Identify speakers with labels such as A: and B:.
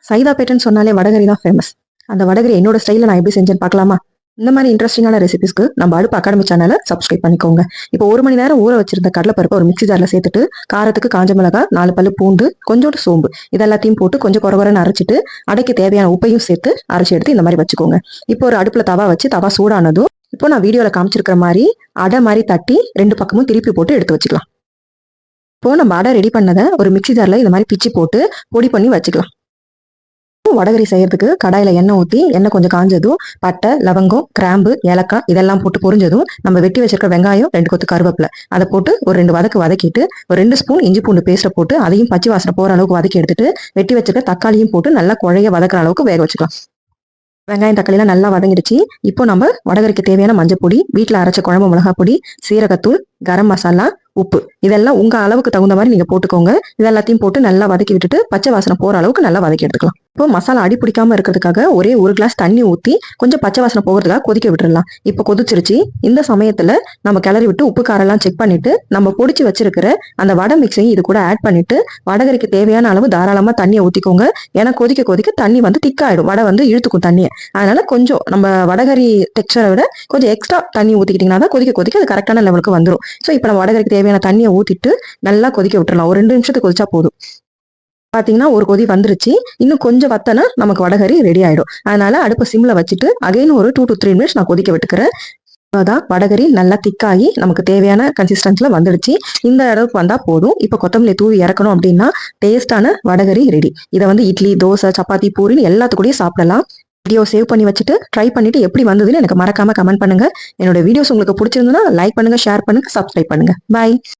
A: சைதாப்பேட்டைன்னு சொன்னாலே வடகரி தான் ஃபேமஸ். அந்த வடகரி என்னோட ஸ்டைலில் நான் எப்படி செஞ்சேன்னு பார்க்கலாமா? இந்த மாதிரி இன்ட்ரெஸ்டிங்கான ரெசிபிஸ்க்கு நம்ம அடுப்பு அகாடமி சேனலை சப்ஸ்கிரைப் பண்ணிக்கோங்க. இப்போ 1 மணி நேரம் ஊற வச்சிருந்த கடலைப்பருப்பை ஒரு மிக்ஸி ஜாரில் சேர்த்துட்டு காரத்துக்கு காஞ்ச மிளகாய், 4 பல்லு பூண்டு, கொஞ்சோண்டு சோம்பு இதெல்லாத்தையும் போட்டு கொஞ்சம் குறகுறன்னு அரைச்சிட்டு அடைக்க தேவையான உப்பையும் சேர்த்து அரைச்சி எடுத்து இந்த மாதிரி வச்சுக்கோங்க. இப்போ ஒரு அடுப்புல தவா வச்சு தவா சூடானதும் இப்போ நான் வீடியோவில் காமிச்சிருக்கிற மாதிரி அடை மாதிரி தட்டி 2 பக்கமும் திருப்பி போட்டு எடுத்து வச்சுக்கலாம். இப்போ நம்ம அடை ரெடி பண்ணதை ஒரு மிக்ஸி ஜாரில் இந்த மாதிரி பிச்சு போட்டு பொடி பண்ணி வச்சுக்கலாம். வடகரி செய்யறதுக்கு கடாயில எண்ணெய் ஊற்றி எண்ணெய் கொஞ்சம் காஞ்சதும் பட்டை, லவங்கம், கிராம்பு, ஏலக்காய் இதெல்லாம் போட்டு பொரிஞ்சதும் நம்ம வெட்டி வச்சிருக்க வெங்காயம், 2 கொத்து கருவேப்பிலை அதை போட்டு ஒரு 2 வதக்கிட்டு ஒரு 2 ஸ்பூன் இஞ்சி பூண்டு பேஸ்ட்டை போட்டு அதையும் பச்சை வாசனை போற அளவுக்கு வதக்கி எடுத்துட்டு வெட்டி வச்சிருக்க தக்காளியும் போட்டு நல்லா குழைய வதக்குற அளவுக்கு வேக வச்சுக்கலாம். வெங்காயம் தக்காளிலாம் நல்லா வதங்கிடுச்சு. இப்போ நம்ம வடகரிக்கு தேவையான மஞ்சள் பொடி, வீட்டில் அரைச்ச குழம்பு மிளகாய் பொடி, சீரகத்தூள், கரம் மசாலா, உப்பு இதெல்லாம் உங்க அளவுக்கு தகுந்த மாதிரி நீங்க போட்டுக்கோங்க. இதெல்லாத்தையும் போட்டு நல்லா வதக்கி விட்டுட்டு பச்சை வாசனை போற அளவுக்கு நல்லா வதக்கி எடுத்துக்கலாம். இப்போ மசாலா அடி பிடிக்காம இருக்கிறதுக்காக ஒரே 1 கிளாஸ் தண்ணி ஊற்றி கொஞ்சம் பச்சை வாசனை போகிறதுக்காக கொதிக்க விட்டுடலாம். இப்போ கொதிச்சிருச்சு. இந்த சமயத்துல நம்ம கிளறி விட்டு உப்பு காரெல்லாம் செக் பண்ணிட்டு நம்ம பொடிச்சு வச்சிருக்கிற அந்த வடை மிக்ஸையும் இது கூட ஆட் பண்ணிட்டு வடகரிக்கு தேவையான அளவு தாராளமா தண்ணியை ஊற்றிக்கோங்க. ஏன்னா கொதிக்க கொதிக்க தண்ணி வந்து திக்காயிடும், வடை வந்து இழுத்துக்கும் தண்ணியை. அதனால கொஞ்சம் நம்ம வடகரி டெக்ஸ்சரை விட கொஞ்சம் எக்ஸ்ட்ரா தண்ணி ஊற்றிக்கிட்டிங்கன்னா தான் கொதிக்க கொதிக்க அது கரெக்டான லெவலுக்கு வந்துடும். ஸோ இப்போ நம்ம வடகரிக்கு தேவையான தண்ணியை ஊற்றிட்டு நல்லா கொதிக்க விட்டுறலாம். ஒரு 2 நிமிஷத்துக்கு கொதிச்சா போதும். பாத்தீங்கன்னா ஒரு கொதி வந்துருச்சு. இன்னும் கொஞ்சம் வத்தனா நமக்கு வடகரி ரெடி ஆயிடும். அதனால அடுப்பை சிம்ல வச்சுட்டு அகைன் ஒரு 2 to 3 மினிட்ஸ் நான் கொதிக்க விட்டுக்கிறேன். அதான் வடகரி நல்லா திக்காகி நமக்கு தேவையான கன்சிஸ்டன்ஸ்ல வந்துடுச்சு. இந்த அளவுக்கு வந்தா போதும். இப்போ கொத்தமல்லி தூவி இறக்கணும் அப்படின்னா டேஸ்டான வடகரி ரெடி. இதை வந்து இட்லி, தோசை, சப்பாத்தி, பூரின்னு எல்லாத்துக்கூடயும் சாப்பிடலாம். வீடியோ சேவ் பண்ணி வச்சுட்டு ட்ரை பண்ணிட்டு எப்படி வந்ததுன்னு எனக்கு மறக்காம கமெண்ட் பண்ணுங்க. என்னோட வீடியோஸ் உங்களுக்கு பிடிச்சிருந்ததுன்னா லைக் பண்ணுங்க, ஷேர் பண்ணுங்க, சப்ஸ்கிரைப் பண்ணுங்க. பாய்.